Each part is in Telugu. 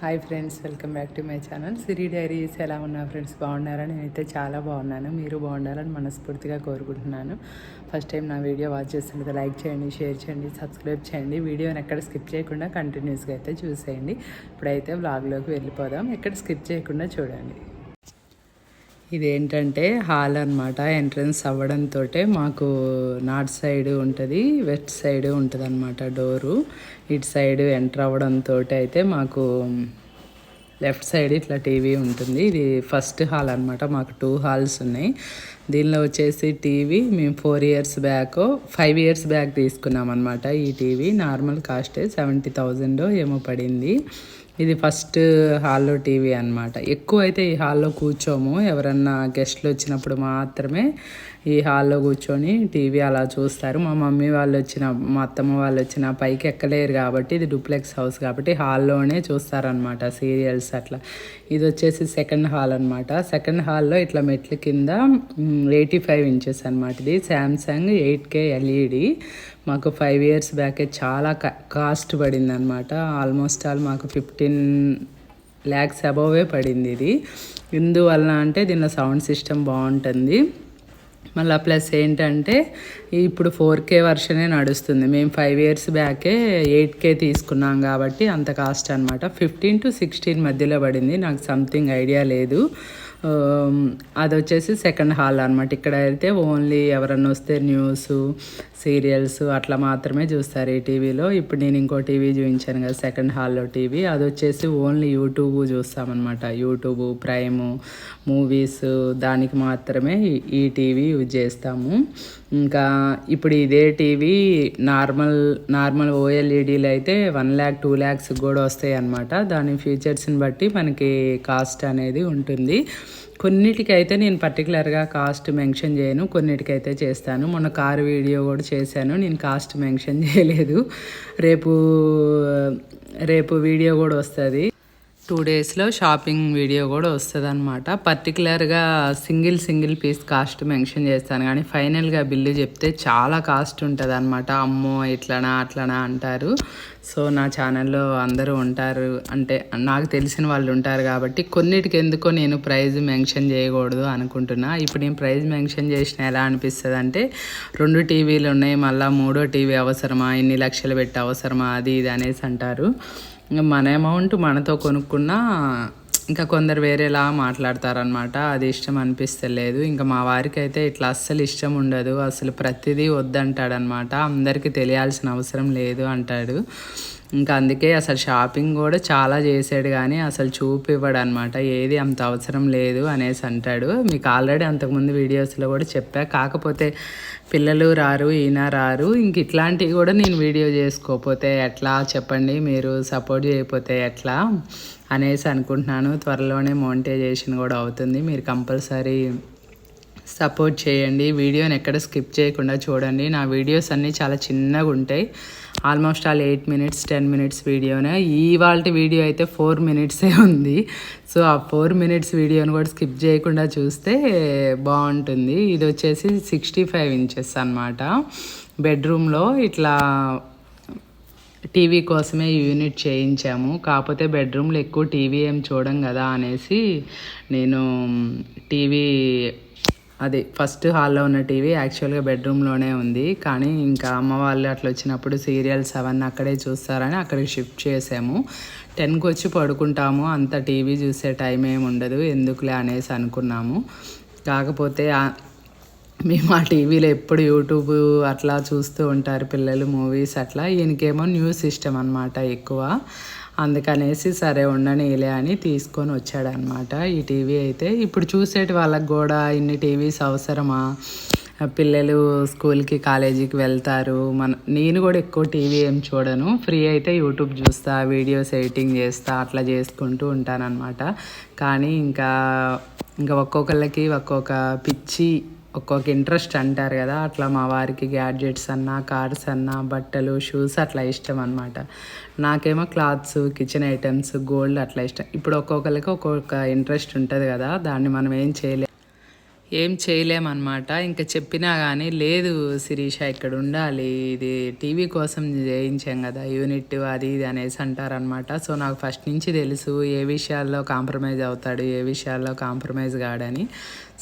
Hi friends, welcome back to my channel Siri diaries. ఎలా ఉన్నా ఫ్రెండ్స్? బాగున్నారా? నేనైతే చాలా బాగున్నాను. మీరు బాగుండాలని మనస్ఫూర్తిగా కోరుకుంటున్నాను. ఫస్ట్ టైం నా వీడియో వాచ్ చేస్తుంటే లైక్ చేయండి, షేర్ చేయండి, సబ్స్క్రైబ్ చేయండి. వీడియోని ఎక్కడ స్కిప్ చేయకుండా కంటిన్యూస్గా అయితే చూసేయండి. ఇప్పుడైతే వ్లాగ్లోకి వెళ్ళిపోదాం. ఎక్కడ స్కిప్ చేయకుండా చూడండి. ఇదేంటంటే హాల్ అనమాట. ఎంట్రన్స్ అవ్వడంతో మాకు నార్త్ సైడ్ ఉంటుంది, వెస్ట్ సైడ్ ఉంటుంది అనమాట డోరు. ఇటు సైడ్ ఎంటర్ అవ్వడంతో అయితే మాకు లెఫ్ట్ సైడ్ ఇట్లా టీవీ ఉంటుంది. ఇది ఫస్ట్ హాల్ అనమాట. మాకు 2 హాల్స్ ఉన్నాయి. దీనిలో వచ్చేసి టీవీ మేము 5 ఇయర్స్ బ్యాక్ తీసుకున్నాం అనమాట. ఈ టీవీ నార్మల్ కాస్టే 70,000 ఏమో పడింది. ఇది ఫస్ట్ హాల్లో టీవీ అనమాట. ఎక్కువ అయితే ఈ హాల్లో కూర్చోము. ఎవరన్నా గెస్ట్లు వచ్చినప్పుడు మాత్రమే ఈ హాల్లో కూర్చొని టీవీ అలా చూస్తారు. మా మమ్మీ వాళ్ళు మా అత్తమ్మ వాళ్ళు వచ్చిన పైకి ఎక్కలేరు కాబట్టి, ఇది డూప్లెక్స్ హౌస్ కాబట్టి హాల్లోనే చూస్తారనమాట సీరియల్స్ అట్లా. ఇది వచ్చేసి సెకండ్ హాల్ అనమాట. సెకండ్ హాల్లో ఇట్లా మెట్ల కింద 85 ఇంచెస్ అనమాట. ఇది శాంసంగ్ 8K LED. మాకు 5 ఇయర్స్ బ్యాకే చాలా కాస్ట్ పడింది అనమాట. ఆల్మోస్ట్ మాకు 15 lakhs అబోవే పడింది ఇది. ఎందువలన అంటే దీనిలో సౌండ్ సిస్టమ్ బాగుంటుంది. మళ్ళీ ప్లస్ ఏంటంటే ఇప్పుడు 4K వర్షనే నడుస్తుంది. మేము 5 ఇయర్స్ బ్యాకే 8K తీసుకున్నాం కాబట్టి అంత కాస్ట్ అనమాట. 15 to 16 మధ్యలో పడింది. నాకు సంథింగ్ ఐడియా లేదు. అది వచ్చేసి సెకండ్ హాల్ అనమాట. ఇక్కడ అయితే ఓన్లీ ఎవరన్నా వస్తే న్యూస్, సీరియల్స్ అట్లా మాత్రమే చూస్తారు ఈ టీవీలో. ఇప్పుడు నేను ఇంకో టీవీ చూపించాను కదా సెకండ్ హాల్లో టీవీ, అది వచ్చేసి ఓన్లీ యూట్యూబ్ చూస్తామన్నమాట. యూట్యూబ్, ప్రైమ్, మూవీస్ దానికి మాత్రమే ఈ టీవీ యూజ్ చేస్తాము. ఇంకా ఇప్పుడు ఇదే టీవీ నార్మల్ OLEDలు అయితే 1 lakh 2 lakhs కూడా వస్తాయి అన్నమాట. దాని ఫీచర్స్ని బట్టి మనకి కాస్ట్ అనేది ఉంటుంది. కొన్నిటికైతే నేను పర్టికులర్గా కాస్ట్ మెన్షన్ చేయను, కొన్నిటికైతే చేస్తాను. మొన్న కారు వీడియో కూడా చేశాను, నేను కాస్ట్ మెన్షన్ చేయలేదు. రేపు వీడియో కూడా వస్తుంది. 2 daysలో షాపింగ్ వీడియో కూడా వస్తుంది అనమాట. పర్టికులర్గా సింగిల్ పీస్ కాస్ట్ మెన్షన్ చేస్తాను, కానీ ఫైనల్గా బిల్లు చెప్తే చాలా కాస్ట్ ఉంటుంది అనమాట. అమ్మో ఇట్లనా అట్లనా అంటారు. సో నా ఛానల్లో అందరూ ఉంటారు, అంటే నాకు తెలిసిన వాళ్ళు ఉంటారు కాబట్టి కొన్నిటికి ఎందుకో నేను ప్రైజ్ మెన్షన్ చేయకూడదు అనుకుంటున్నా. ఇప్పుడు నేను ప్రైజ్ మెన్షన్ చేసిన ఎలా అనిపిస్తుంది అంటే 2 టీవీలు ఉన్నాయి, మళ్ళీ 3వ టీవీ అవసరమా, ఇన్ని లక్షలు పెట్టి అవసరమా, అది ఇది అనేసి అంటారు. ఇంకా మన అమౌంట్ మనతో కొనుక్కున్నా ఇంకా కొందరు వేరేలా మాట్లాడతారనమాట. అది ఇష్టం అనిపిస్తలేదు. ఇంకా మా వారికి అయితే ఇట్లా అస్సలు ఇష్టం ఉండదు. అసలు ప్రతిదీ వద్దంటాడనమాట. అందరికీ తెలియాల్సిన అవసరం లేదు అంటాడు. ఇంకా అందుకే అసలు షాపింగ్ కూడా చాలా చేసాడు, కానీ అసలు చూపివ్వడు అనమాట. ఏది అంత అవసరం లేదు అనేసి అంటాడు. మీకు ఆల్రెడీ అంతకుముందు వీడియోస్లో కూడా చెప్పా. కాకపోతే పిల్లలు రారు, ఈయన రారు. ఇంక ఇట్లాంటివి కూడా నేను వీడియో చేసుకోకపోతే ఎట్లా చెప్పండి, మీరు సపోర్ట్ చేయకపోతే ఎట్లా అనేసి అనుకుంటున్నాను. త్వరలోనే మోనిటైజేషన్ కూడా అవుతుంది. మీరు కంపల్సరీ సపోర్ట్ చేయండి. వీడియోని ఎక్కడ స్కిప్ చేయకుండా చూడండి. నా వీడియోస్ అన్నీ చాలా చిన్నగా ఉంటాయి. ఆల్మోస్ట్ 8 minutes 10 minutes వీడియోనే. ఇవాళ వీడియో అయితే 4 minutes ఉంది. సో ఆ 4 minutes వీడియోని కూడా స్కిప్ చేయకుండా చూస్తే బాగుంటుంది. ఇది వచ్చేసి 65 inches అనమాట. బెడ్రూమ్లో ఇట్లా టీవీ కోసమే యూనిట్ చేయించాము. కాకపోతే బెడ్రూమ్లో ఎక్కువ టీవీ ఏం చూడం కదా అనేసి నేను టీవీ అది ఫస్ట్ హాల్లో ఉన్న టీవీ యాక్చువల్గా బెడ్రూమ్లోనే ఉంది. కానీ ఇంకా అమ్మ వాళ్ళు అట్లా వచ్చినప్పుడు సీరియల్స్ అవన్నీ అక్కడే చూస్తారని అక్కడికి షిఫ్ట్ చేసాము. 10కి వచ్చి పడుకుంటాము, అంత టీవీ చూసే టైం ఏమి ఉండదు, ఎందుకులే అనేసి అనుకున్నాము. కాకపోతే మేము ఆ టీవీలో ఎప్పుడు యూట్యూబ్ అట్లా చూస్తూ ఉంటారు పిల్లలు, మూవీస్ అట్లా. ఈయనకేమో న్యూస్ ఇష్టం అనమాట ఎక్కువ. అందుకనేసి సరే ఉండనీలే అని తీసుకొని వచ్చాడనమాట ఈ టీవీ. అయితే ఇప్పుడు చూసేటి వాళ్ళకి కూడా ఇన్ని టీవీస్ అవసరమా? పిల్లలు స్కూల్కి కాలేజీకి వెళ్తారు. నేను కూడా ఎక్కువ టీవీ ఏం చూడను. ఫ్రీ అయితే యూట్యూబ్ చూస్తా, వీడియోస్ ఎడిటింగ్ చేస్తా, అట్లా చేసుకుంటూ ఉంటానన్నమాట. కానీ ఇంకా ఒక్కొక్కళ్ళకి ఒక్కొక్క పిచ్చి, ఒక్కొక్క ఇంట్రెస్ట్ అంటారు కదా. అట్లా మా వారికి గ్యాడ్జెట్స్ అన్నా, కార్స్ అన్నా, బట్టలు, షూస్ అట్లా ఇష్టం అనమాట. నాకేమో క్లాత్స్, కిచెన్ ఐటమ్స్, గోల్డ్ అట్లా ఇష్టం. ఇప్పుడు ఒక్కొక్కరికి ఒక్కొక్క ఇంట్రెస్ట్ ఉంటుంది కదా, దాన్ని మనం ఏం చేయలేము. ఏం చేయలేమన్నమాట. ఇంకా చెప్పినా కానీ లేదు శిరీష ఇక్కడ ఉండాలి, ఇది టీవీ కోసం చేయించాం కదా యూనిట్ అది ఇది అనేసి అంటారనమాట. సో నాకు ఫస్ట్ నుంచి తెలుసు ఏ విషయాల్లో కాంప్రమైజ్ అవుతాడు, ఏ విషయాల్లో కాంప్రమైజ్ కాడని.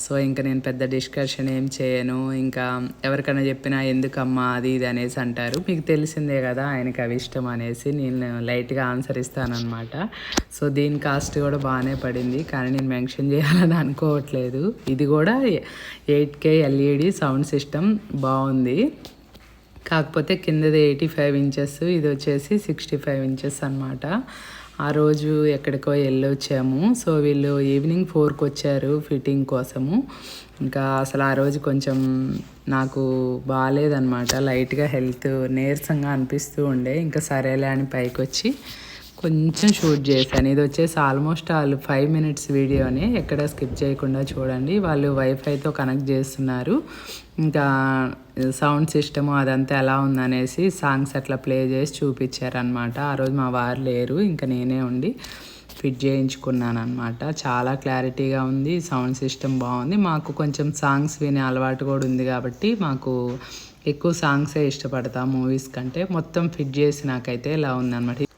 సో ఇంకా నేను పెద్ద డిస్కషన్ ఏం చేయను. ఇంకా ఎవరికైనా చెప్పినా ఎందుకమ్మా అది ఇది అనేసి అంటారు. మీకు తెలిసిందే కదా ఆయనకి అవి ఇష్టం అనేసి నేను లైట్గా ఆన్సర్ ఇస్తానన్నమాట. సో దీని కాస్ట్ కూడా బాగానే పడింది, కానీ నేను మెన్షన్ చేయాలని అనుకోవట్లేదు. ఇది కూడా 8K LED సౌండ్ సిస్టమ్ బాగుంది. కాకపోతే కిందది 85 ఇంచెస్, ఇది వచ్చేసి 65 ఇంచెస్ అనమాట. ఆ రోజు ఎక్కడికో వెళ్ళొచ్చాము. సో వీళ్ళు ఈవినింగ్ 4కి వచ్చారు ఫిట్టింగ్ కోసము. ఇంకా అసలు ఆ రోజు కొంచెం నాకు బాగాలేదనమాట, లైట్గా హెల్త్ నీరసంగా అనిపిస్తూ ఉండే. ఇంకా సరేలే అని పైకి వచ్చి కొంచెం షూట్ చేశాను. ఇది వచ్చేసి ఆల్మోస్ట్ 5 మినిట్స్ వీడియోని, ఎక్కడ స్కిప్ చేయకుండా చూడండి. వాళ్ళు వైఫైతో కనెక్ట్ చేస్తున్నారు. ఇంకా సౌండ్ సిస్టము అదంతా ఎలా ఉందనేసి సాంగ్స్ అట్లా ప్లే చేసి చూపించారనమాట. ఆ రోజు మా వారు లేరు, ఇంకా నేనే ఉండి ఫిట్ చేయించుకున్నాను అనమాట. చాలా క్లారిటీగా ఉంది, సౌండ్ సిస్టమ్ బాగుంది. మాకు కొంచెం సాంగ్స్ వినే అలవాటు కూడా ఉంది కాబట్టి మాకు ఎక్కువ సాంగ్సే ఇష్టపడతాం మూవీస్ కంటే. మొత్తం ఫిట్ చేసి నాకైతే ఇలా ఉందన్నమాట.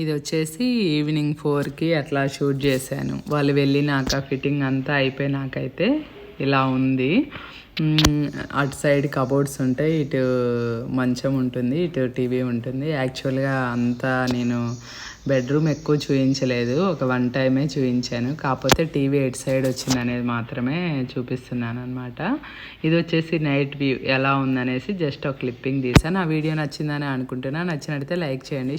ఇది వచ్చేసి ఈవినింగ్ 4కి అట్లా షూట్ చేశాను. వాళ్ళు వెళ్ళినాక ఫిట్టింగ్ అంతా అయిపోయినాకైతే ఇలా ఉంది. అటు సైడ్ కబోర్డ్స్ ఉంటాయి, ఇటు మంచం ఉంటుంది, ఇటు టీవీ ఉంటుంది. యాక్చువల్గా అంతా నేను బెడ్రూమ్ ఎక్కువ చూపించలేదు, ఒక 1 టైమే చూపించాను. కాకపోతే టీవీ ఎటు సైడ్ వచ్చింది అనేది మాత్రమే చూపిస్తున్నాను అనమాట. ఇది వచ్చేసి నైట్ వ్యూ ఎలా ఉందనేసి జస్ట్ ఒక క్లిప్పింగ్ తీసాను. ఆ వీడియో నచ్చిందని అనుకుంటున్నా. నచ్చినట్లయితే లైక్ చేయండి.